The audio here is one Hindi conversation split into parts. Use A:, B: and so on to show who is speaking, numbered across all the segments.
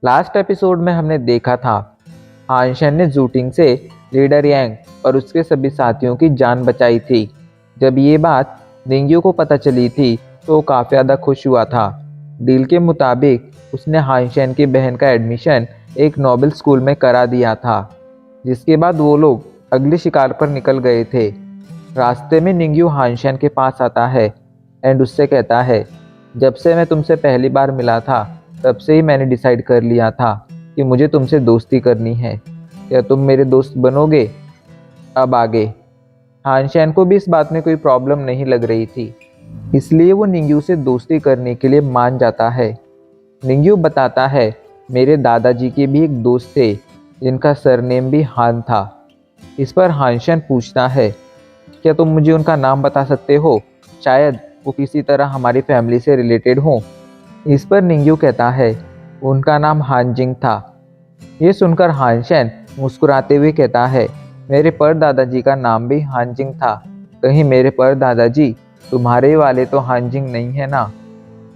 A: लास्ट एपिसोड में हमने देखा था हानशन ने जूटिंग से लीडर यांग और उसके सभी साथियों की जान बचाई थी। जब ये बात निंग्यू को पता चली थी तो वो काफ़ी ज़्यादा खुश हुआ था। डील के मुताबिक उसने हानशन की बहन का एडमिशन एक नोबल स्कूल में करा दिया था, जिसके बाद वो लोग अगले शिकार पर निकल गए थे। रास्ते में निंग्यू हानशन के पास आता है एंड उससे कहता है, जब से मैं तुमसे पहली बार मिला था तब से ही मैंने डिसाइड कर लिया था कि मुझे तुमसे दोस्ती करनी है। क्या तुम मेरे दोस्त बनोगे? अब आगे। हानशन को भी इस बात में कोई प्रॉब्लम नहीं लग रही थी, इसलिए वो निंग्यू से दोस्ती करने के लिए मान जाता है। निंग्यू बताता है, मेरे दादाजी के भी एक दोस्त थे जिनका सरनेम भी हान था। इस पर हानशन पूछता है, क्या तुम मुझे उनका नाम बता सकते हो? शायद वो किसी तरह हमारी फैमिली से रिलेटेड हो। इस पर निंग्यू कहता है, उनका नाम हानजिंग था। ये सुनकर हानशन मुस्कुराते हुए कहता है, मेरे परदादाजी का नाम भी हानजिंग था। कहीं मेरे परदादाजी तुम्हारे वाले तो हानजिंग नहीं है ना?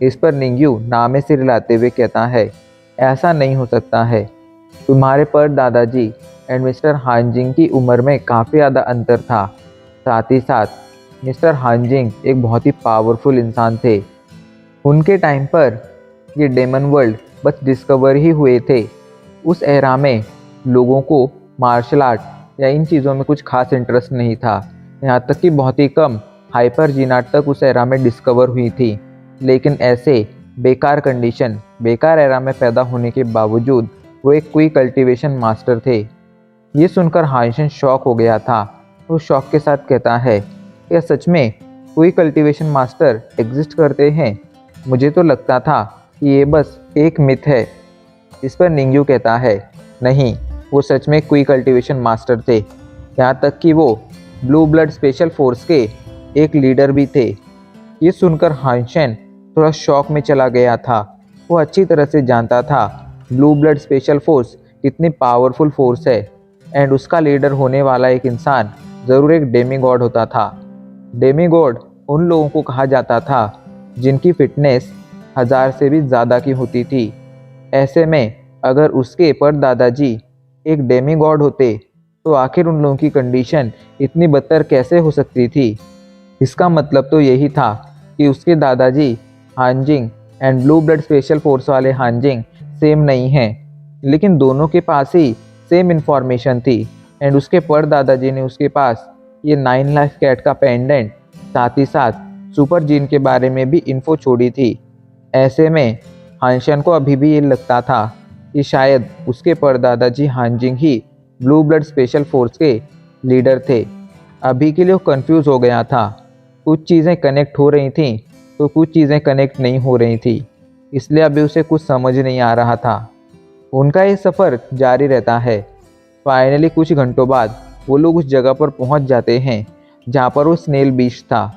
A: इस पर निंग्यू नामे से रिलाते हुए कहता है, ऐसा नहीं हो सकता है। तुम्हारे परदादाजी एंड मिस्टर हानजिंग की उम्र में काफ़ी ज़्यादा अंतर था। साथ ही साथ मिस्टर हानजिंग एक बहुत ही पावरफुल इंसान थे। उनके टाइम पर ये डेमन वर्ल्ड बस डिस्कवर ही हुए थे। उस एरा में लोगों को मार्शल आर्ट या इन चीज़ों में कुछ खास इंटरेस्ट नहीं था। यहाँ तक कि बहुत ही कम हाइपर जीनाट तक उस एरा में डिस्कवर हुई थी। लेकिन ऐसे बेकार एरा में पैदा होने के बावजूद वो एक क्विक कल्टीवेशन मास्टर थे। ये सुनकर हानशन शॉक हो गया था। वो शॉक के साथ कहता है, क्या सच में क्विक कल्टीवेशन मास्टर एग्जिस्ट करते हैं? मुझे तो लगता था कि ये बस एक मिथ है। इस पर निंग्यू कहता है, नहीं, वो सच में क्विक कल्टीवेशन मास्टर थे। यहाँ तक कि वो ब्लू ब्लड स्पेशल फोर्स के एक लीडर भी थे। ये सुनकर हानशन थोड़ा शॉक में चला गया था। वो अच्छी तरह से जानता था ब्लू ब्लड स्पेशल फोर्स कितनी पावरफुल फोर्स है एंड उसका लीडर होने वाला एक इंसान ज़रूर एक डेमी गॉड होता था। डेमी गॉड उन लोगों को कहा जाता था जिनकी फिटनेस 1000 से भी ज़्यादा की होती थी। ऐसे में अगर उसके परदादाजी एक डेमी गॉड होते तो आखिर उन लोगों की कंडीशन इतनी बदतर कैसे हो सकती थी? इसका मतलब तो यही था कि उसके दादाजी Hanjing and blue blood special force वाले हानजिंग सेम नहीं हैं, लेकिन दोनों के पास ही सेम इन्फॉर्मेशन थी एंड उसके परदादाजी ने उसके पास ये 9 लाइफ कैट का पेंडेंट साथ ही साथ सुपर जीन के बारे में भी इन्फो छोड़ी थी। ऐसे में हानशन को अभी भी ये लगता था कि शायद उसके परदादाजी हानजिंग ही ब्लू ब्लड स्पेशल फोर्स के लीडर थे। अभी के लिए वो कंफ्यूज हो गया था। कुछ चीज़ें कनेक्ट हो रही थीं तो कुछ चीज़ें कनेक्ट नहीं हो रही थी, इसलिए अभी उसे कुछ समझ नहीं आ रहा था। उनका ये सफ़र जारी रहता है। फाइनली कुछ घंटों बाद वो लोग उस जगह पर पहुंच जाते हैं जहां पर वो स्नेल बीच था।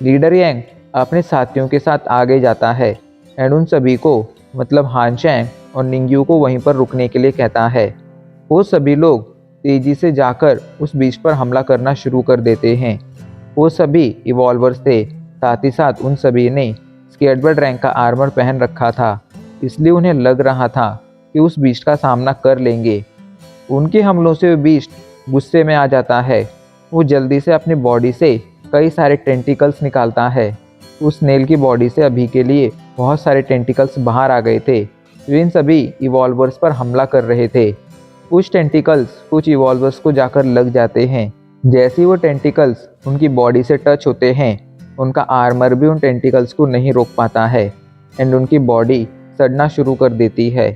A: लीडर यांग अपने साथियों के साथ आगे जाता है एंड उन सभी को मतलब हानशन और निंग्यू को वहीं पर रुकने के लिए कहता है। वो सभी लोग तेज़ी से जाकर उस बीच पर हमला करना शुरू कर देते हैं। वो सभी इवॉल्वर्स थे, साथ ही साथ उन सभी ने स्केटबर्ड रैंक का आर्मर पहन रखा था, इसलिए उन्हें लग रहा था कि उस बीस्ट का सामना कर लेंगे। उनके हमलों से वो बीस्ट गुस्से में आ जाता है। वो जल्दी से अपनी बॉडी से कई सारे टेंटिकल्स निकालता है। उस स्नेल की बॉडी से अभी के लिए बहुत सारे टेंटिकल्स बाहर आ गए थे जो इन सभी इवॉल्वर्स पर हमला कर रहे थे। कुछ टेंटिकल्स कुछ इवॉल्वर्स को जाकर लग जाते हैं। जैसे ही वो टेंटिकल्स उनकी बॉडी से टच होते हैं, उनका आर्मर भी उन टेंटिकल्स को नहीं रोक पाता है एंड उनकी बॉडी सड़ना शुरू कर देती है।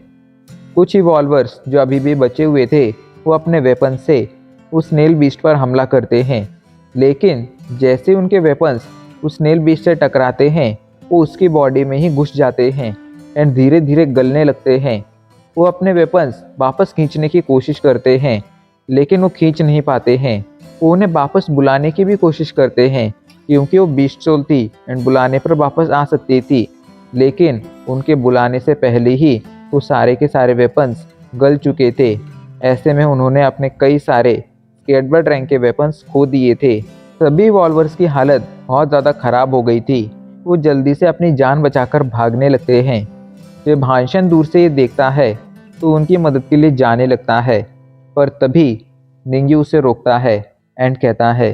A: कुछ इवॉल्वर्स जो अभी भी बचे हुए थे वो अपने वेपन से उस स्नेल बीस्ट पर हमला करते हैं, लेकिन जैसे उनके वेपन्स उस स्नेल बीस्ट से टकराते हैं वो उसकी बॉडी में ही घुस जाते हैं एंड धीरे धीरे गलने लगते हैं। वो अपने वेपन्स वापस खींचने की कोशिश करते हैं, लेकिन वो खींच नहीं पाते हैं। वो उन्हें वापस बुलाने की भी कोशिश करते हैं क्योंकि वो बीस्ट सोल थी एंड बुलाने पर वापस आ सकती थी, लेकिन उनके बुलाने से पहले ही वो सारे के सारे वेपन्स गल चुके थे। ऐसे में उन्होंने अपने कई सारे स्केटबर्ड रैंक के वेपन्स खो दिए थे। सभी वॉल्वर्स की हालत बहुत ज़्यादा ख़राब हो गई थी। वो जल्दी से अपनी जान बचाकर भागने लगते हैं। जब हानशन दूर से ये देखता है तो उनकी मदद के लिए जाने लगता है, पर तभी निंग्यू उसे रोकता है एंड कहता है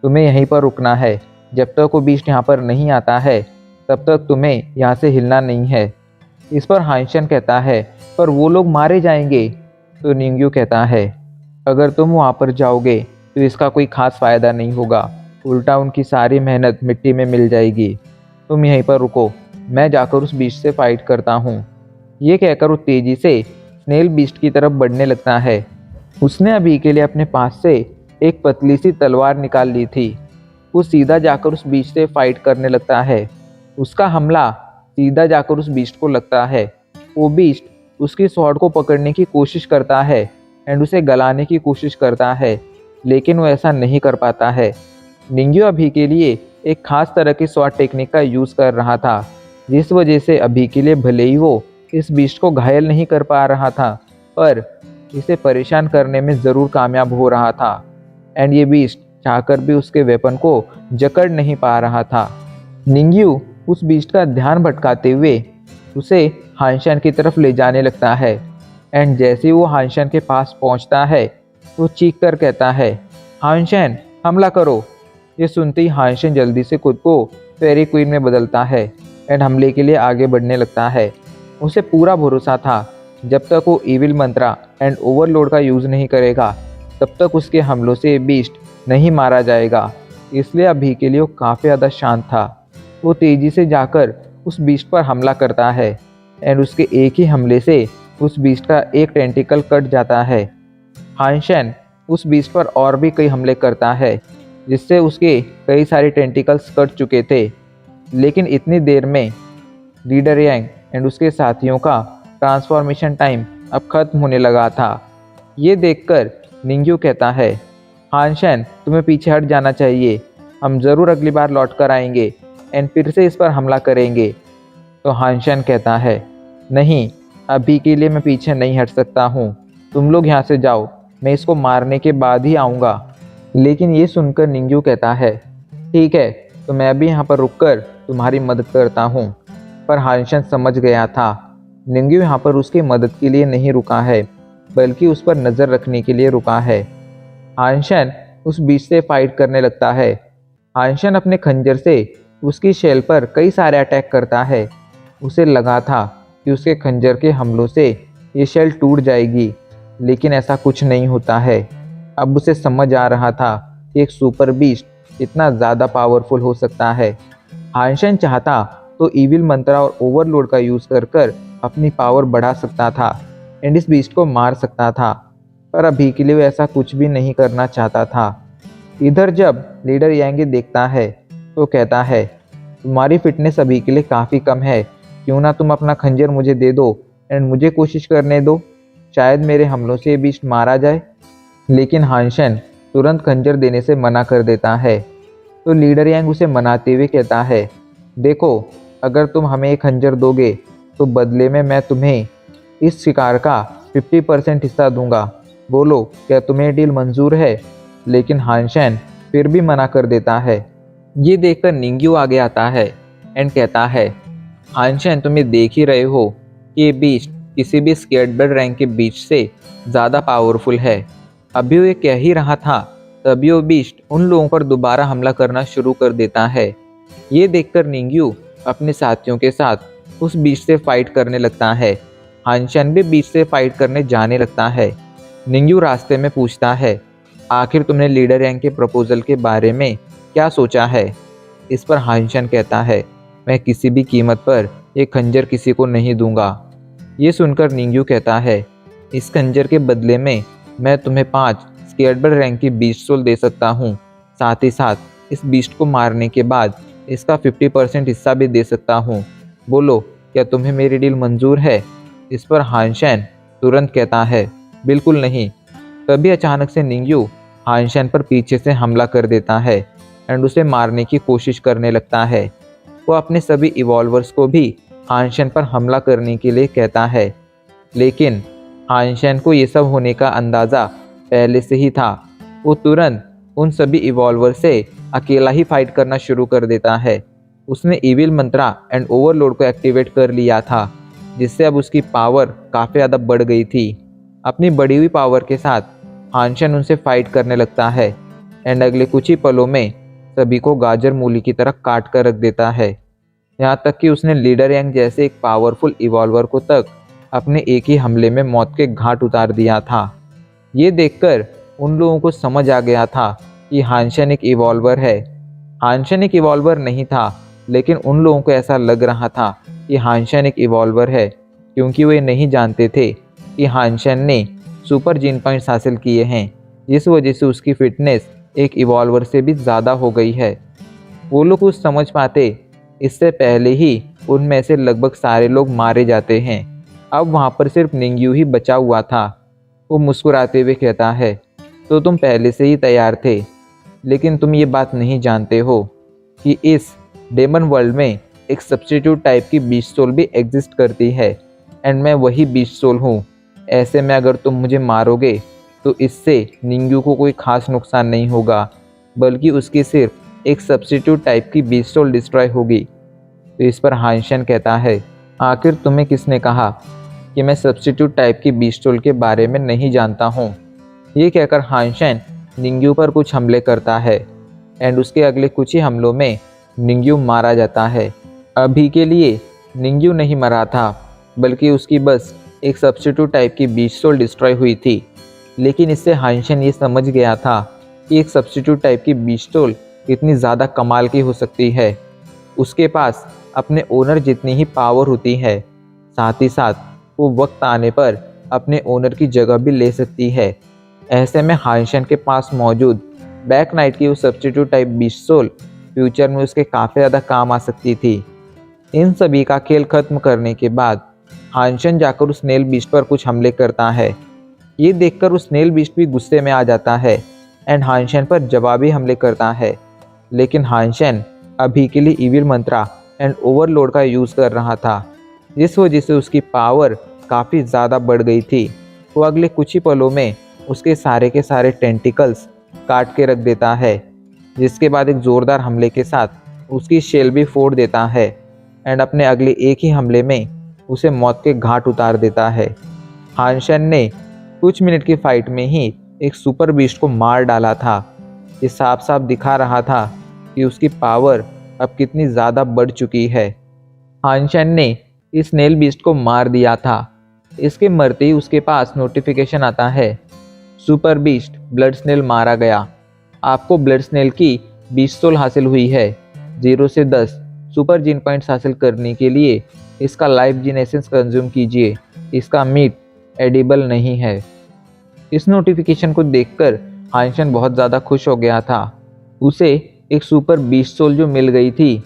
A: तुम्हें यहीं पर रुकना है। जब तक वो बीस्ट यहाँ पर नहीं आता है तब तक तुम्हें यहाँ से हिलना नहीं है। इस पर हानशन कहता है पर वो लोग मारे जाएंगे। तो निंग्यू कहता है अगर तुम वहाँ पर जाओगे तो इसका कोई खास फ़ायदा नहीं होगा, उल्टा उनकी सारी मेहनत मिट्टी में मिल जाएगी। तुम यहीं पर रुको, मैं जाकर उस बीस्ट से फाइट करता हूँ। ये कहकर वो तेज़ी से स्नेल बीस्ट की तरफ बढ़ने लगता है। उसने अभी के लिए अपने पास से एक पतली सी तलवार निकाल ली थी। वो सीधा जाकर उस बीस्ट से फाइट करने लगता है। उसका हमला सीधा जाकर उस बीस्ट को लगता है। वो बीस्ट उसकी स्वॉर्ड को पकड़ने की कोशिश करता है एंड उसे गलाने की कोशिश करता है, लेकिन वो ऐसा नहीं कर पाता है। निंग्यू अभी के लिए एक खास तरह की स्वॉर्ड टेक्निक का यूज़ कर रहा था, जिस वजह से अभी के लिए भले ही वो इस बीस्ट को घायल नहीं कर पा रहा था, पर इसे परेशान करने में ज़रूर कामयाब हो रहा था। एंड ये बीस्ट चाहकर भी उसके वेपन को जकड़ नहीं पा रहा था। निंग्यू उस बीस्ट का ध्यान भटकाते हुए उसे हानशन की तरफ ले जाने लगता है। एंड जैसे ही वो हानशन के पास पहुंचता है वो चीख कर कहता है हानशन हमला करो। ये सुनते ही हानशन जल्दी से खुद को फेरी क्वीन में बदलता है एंड हमले के लिए आगे बढ़ने लगता है। उसे पूरा भरोसा था जब तक वो इविल मंत्रा एंड ओवरलोड का यूज़ नहीं करेगा तब तक उसके हमलों से बीस्ट नहीं मारा जाएगा, इसलिए अभी के लिए वो काफ़ी ज़्यादा शांत था। वो तेज़ी से जाकर उस बीस्ट पर हमला करता है एंड उसके एक ही हमले से उस बीस्ट का एक टेंटिकल कट जाता है। हानशन उस बीस्ट पर और भी कई हमले करता है जिससे उसके कई सारे टेंटिकल्स कट चुके थे, लेकिन इतनी देर में लीडर यांग एंड उसके साथियों का ट्रांसफॉर्मेशन टाइम अब खत्म होने लगा था। ये देखकर निंग्यू कहता है हानशन तुम्हें पीछे हट जाना चाहिए, हम ज़रूर अगली बार लौट कर आएंगे एंड फिर से इस पर हमला करेंगे। तो हानशन कहता है नहीं, अभी के लिए मैं पीछे नहीं हट सकता हूँ, तुम लोग यहाँ से जाओ, मैं इसको मारने के बाद ही आऊँगा। लेकिन ये सुनकर निंग्यू कहता है ठीक है, तो मैं अभी यहाँ पर रुककर तुम्हारी मदद करता हूँ। पर हानशन समझ गया था निंग्यू यहाँ पर उसकी मदद के लिए नहीं रुका है, बल्कि उस पर नज़र रखने के लिए रुका है। हानशन उस बीच से फाइट करने लगता है। हानशन अपने खंजर से उसकी शेल पर कई सारे अटैक करता है। उसे लगा था कि उसके खंजर के हमलों से ये शेल टूट जाएगी, लेकिन ऐसा कुछ नहीं होता है। अब उसे समझ आ रहा था कि एक सुपर बीस्ट इतना ज़्यादा पावरफुल हो सकता है। हानशन चाहता तो इविल मंत्रा और ओवरलोड का यूज़ कर अपनी पावर बढ़ा सकता था एंड इस बीस्ट को मार सकता था, पर अभी के लिए वो ऐसा कुछ भी नहीं करना चाहता था। इधर जब लीडर यांग देखता है तो कहता है तुम्हारी फिटनेस अभी के लिए काफ़ी कम है, क्यों ना तुम अपना खंजर मुझे दे दो एंड मुझे कोशिश करने दो, शायद मेरे हमलों से ये बीस्ट मारा जाए। लेकिन हानशन तुरंत खंजर देने से मना कर देता है। तो लीडर यांग उसे मनाते हुए कहता है देखो, अगर तुम हमें एक खंजर दोगे तो बदले में मैं तुम्हें इस शिकार का 50% हिस्सा दूंगा। बोलो क्या तुम्हें डील मंजूर है? लेकिन हानशन फिर भी मना कर देता है। ये देखकर निंग्यू आगे आता है एंड कहता है हानशन तुम ये देख ही रहे हो कि ये बीस्ट किसी भी स्केर्ड बर्ड रैंक के बीस्ट से ज़्यादा पावरफुल है। अभी वो ये कह ही रहा था तभी वो बीस्ट उन लोगों पर दोबारा हमला करना शुरू कर देता है। ये देखकर निंग्यू अपने साथियों के साथ उस बीस्ट से फाइट करने लगता है। हानशन भी बीस्ट से फाइट करने जाने लगता है। निंग्यू रास्ते में पूछता है आखिर तुमने लीडर यांग के प्रपोजल के बारे में क्या सोचा है? इस पर हानशन कहता है मैं किसी भी कीमत पर ये खंजर किसी को नहीं दूंगा। ये सुनकर निंग्यू कहता है इस खंजर के बदले में मैं तुम्हें 5 स्केर्ड बर्ड रैंक की बीस्ट सोल दे सकता हूँ, साथ ही साथ इस बीस्ट को मारने के बाद इसका 50% हिस्सा भी दे सकता हूँ। बोलो क्या तुम्हें मेरी डील मंजूर है? इस पर हानशन तुरंत कहता है बिल्कुल नहीं। तभी अचानक से निंग्यू हानशन पर पीछे से हमला कर देता है एंड उसे मारने की कोशिश करने लगता है। वो अपने सभी इवॉल्वर्स को भी हानशन पर हमला करने के लिए कहता है, लेकिन हानशन को ये सब होने का अंदाज़ा पहले से ही था। वो तुरंत उन सभी इवॉल्वर से अकेला ही फाइट करना शुरू कर देता है। उसने इविल मंत्रा एंड ओवरलोड को एक्टिवेट कर लिया था जिससे अब उसकी पावर काफ़ी ज़्यादा बढ़ गई थी। अपनी बढ़ी हुई पावर के साथ हानशन उनसे फाइट करने लगता है एंड अगले कुछ ही पलों में सभी को गाजर मूली की तरह काट कर रख देता है। यहाँ तक कि उसने लीडर यांग जैसे एक पावरफुल इवॉल्वर को तक अपने एक ही हमले में मौत के घाट उतार दिया था। ये देखकर उन लोगों को समझ आ गया था कि हानशन एक इवॉल्वर है। हानशन एक इवॉल्वर नहीं था, लेकिन उन लोगों को ऐसा लग रहा था कि हानशन एक इवॉल्वर है, क्योंकि वे नहीं जानते थे कि हानशन ने सुपर जीन पॉइंट्स हासिल किए हैं, जिस वजह से उसकी फिटनेस एक इवॉल्वर से भी ज़्यादा हो गई है। वो लोग कुछ समझ पाते इससे पहले ही उनमें से लगभग सारे लोग मारे जाते हैं। अब वहाँ पर सिर्फ निंग्यू ही बचा हुआ था। वो मुस्कुराते हुए कहता है, तो तुम पहले से ही तैयार थे, लेकिन तुम ये बात नहीं जानते हो कि इस डेमन वर्ल्ड में एक सब्स्टिट्यूट टाइप की बीस्ट सोल भी एग्जिस्ट करती है एंड मैं वही बीस्ट सोल हूँ। ऐसे में अगर तुम मुझे मारोगे तो इससे निंग्यू को कोई खास नुकसान नहीं होगा, बल्कि उसकी सिर्फ एक सब्स्टिट्यूट टाइप की बीस्ट सोल डिस्ट्रॉय होगी। तो इस पर हानशन कहता है, आखिर तुम्हें किसने कहा कि मैं सब्स्टिट्यूट टाइप की बीस्ट सोल के बारे में नहीं जानता हूँ। ये कहकर हानशन निंग्यू पर कुछ हमले करता है एंड उसके अगले कुछ ही हमलों में निंग्यू मारा जाता है। अभी के लिए निंग्यू नहीं मरा था, बल्कि उसकी बस एक सब्स्टिट्यूट टाइप की बीस्ट सोल डिस्ट्रॉय हुई थी। लेकिन इससे हानशन ये समझ गया था कि एक सब्स्टिट्यूट टाइप की बीस्ट सोल कितनी ज़्यादा कमाल की हो सकती है। उसके पास अपने ओनर जितनी ही पावर होती है, साथ ही साथ वो वक्त आने पर अपने ओनर की जगह भी ले सकती है। ऐसे में हानशन के पास मौजूद बैक नाइट की वो substitute type beast soul future में उसके काफ़ी ज़्यादा काम आ सकती थी। इन सभी का खेल खत्म करने के बाद हानशन जाकर उस स्नेल बीस्ट पर कुछ हमले करता है। ये देखकर उस स्नेल बीस्ट भी गुस्से में आ जाता है एंड हानशन पर जवाबी हमले करता है। लेकिन हानशन अभी के लिए इविल मंत्रा एंड ओवरलोड का यूज़ कर रहा था, जिस वजह से उसकी पावर काफ़ी ज़्यादा बढ़ गई थी। वो अगले कुछ ही पलों में उसके सारे के सारे टेंटिकल्स काट के रख देता है, जिसके बाद एक ज़ोरदार हमले के साथ उसकी शेल भी फोड़ देता है एंड अपने अगले एक ही हमले में उसे मौत के घाट उतार देता है। हानशन ने कुछ मिनट की फाइट में ही एक सुपर बीस्ट को मार डाला था। ये साफ साफ दिखा रहा था कि उसकी पावर अब कितनी ज़्यादा बढ़ चुकी है। हानशन ने इस स्नेल बीस्ट को मार दिया था। इसके मरते ही उसके पास नोटिफिकेशन आता है, सुपर बीस्ट ब्लड स्नेल मारा गया। आपको ब्लड स्नेल की बीस्ट सोल हासिल हुई है। 0 से 10 सुपर जीन पॉइंट्स हासिल करने के लिए इसका लाइफ जीन एसेंस कंज्यूम कीजिए। इसका मीट एडिबल नहीं है। इस नोटिफिकेशन को देखकर हानशन बहुत ज़्यादा खुश हो गया था। उसे एक सुपर बीस्ट सोल जो मिल गई थी।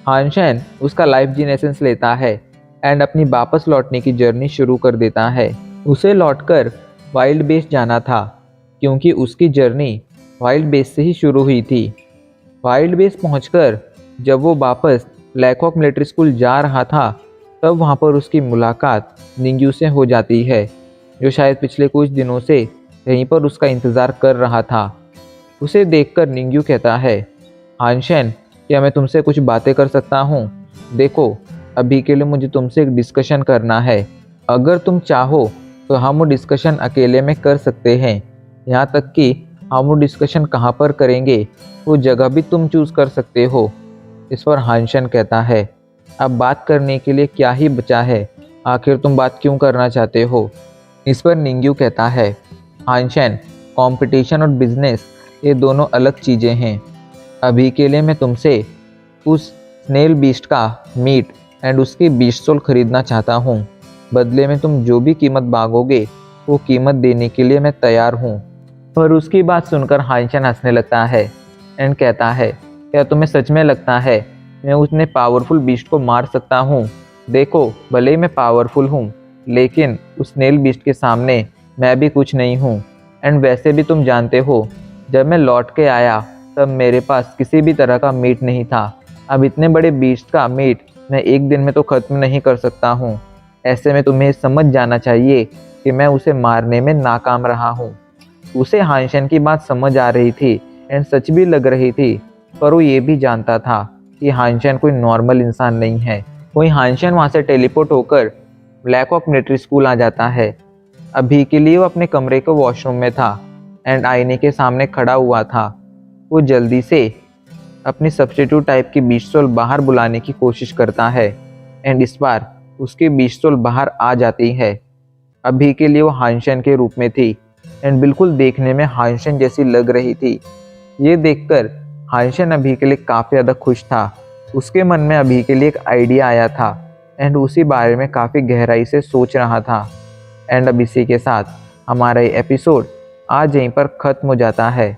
A: हानशन उसका लाइफ जीन एसेंस लेता है एंड अपनी वापस लौटने की जर्नी शुरू कर देता है। उसे लौटकर वाइल्ड बेस जाना था, क्योंकि उसकी जर्नी वाइल्ड बेस से ही शुरू हुई थी। वाइल्ड बेस पहुंचकर जब वो वापस ब्लैक हॉक मिलिट्री स्कूल जा रहा था, तब वहां पर उसकी मुलाकात निंग्यू से हो जाती है, जो शायद पिछले कुछ दिनों से यहीं पर उसका इंतज़ार कर रहा था। उसे देखकर निंग्यू कहता है, हानशन, क्या मैं तुमसे कुछ बातें कर सकता हूँ? देखो, अभी के लिए मुझे तुमसे एक डिस्कशन करना है। अगर तुम चाहो तो हम वो डिस्कशन अकेले में कर सकते हैं। यहाँ तक कि हम वो डिस्कशन कहाँ पर करेंगे, वो जगह भी तुम चूज़ कर सकते हो। इस पर हानशन कहता है, अब बात करने के लिए क्या ही बचा है? आखिर तुम बात क्यों करना चाहते हो? इस पर निंग्यू कहता है, हानशन, कंपटीशन और बिजनेस ये दोनों अलग चीज़ें हैं। अभी के लिए मैं तुमसे उस स्नेल बीस्ट का मीट एंड उसकी बीस्ट सोल खरीदना चाहता हूँ। बदले में तुम जो भी कीमत मांगोगे वो कीमत देने के लिए मैं तैयार हूँ। पर उसकी बात सुनकर हानशन हंसने लगता है एंड कहता है, क्या तुम्हें सच में लगता है मैं उतने पावरफुल बीस्ट को मार सकता हूँ? देखो, भले ही मैं पावरफुल हूँ, लेकिन उस स्नेल बीस्ट के सामने मैं भी कुछ नहीं हूँ। एंड वैसे भी तुम जानते हो, जब मैं लौट के आया तब मेरे पास किसी भी तरह का मीट नहीं था। अब इतने बड़े बीस्ट का मीट मैं एक दिन में तो ख़त्म नहीं कर सकता हूँ। ऐसे में तुम्हें समझ जाना चाहिए कि मैं उसे मारने में नाकाम रहा हूँ। उसे हानशन की बात समझ आ रही थी एंड सच भी लग रही थी, पर वो ये भी जानता था कि हानशन कोई नॉर्मल इंसान नहीं है। वहीं हानशन वहाँ से टेलीपोर्ट होकर ब्लैक ऑफ मिलिट्री स्कूल आ जाता है। अभी के लिए वो अपने कमरे के वॉशरूम में था एंड आईने के सामने खड़ा हुआ था। वो जल्दी से अपनी सब्स्टिट्यूट टाइप की बीस्टोल बाहर बुलाने की कोशिश करता है एंड इस बार उसकी बीस्टोल बाहर आ जाती है। अभी के लिए वो हानशन के रूप में थी एंड बिल्कुल देखने में हानशन जैसी लग रही थी। ये देखकर हानशन अभी के लिए काफ़ी ज़्यादा खुश था। उसके मन में अभी के लिए एक आइडिया आया था एंड उसी बारे में काफ़ी गहराई से सोच रहा था। एंड अब इसी के साथ हमारा ये एपिसोड आज यहीं पर ख़त्म हो जाता है।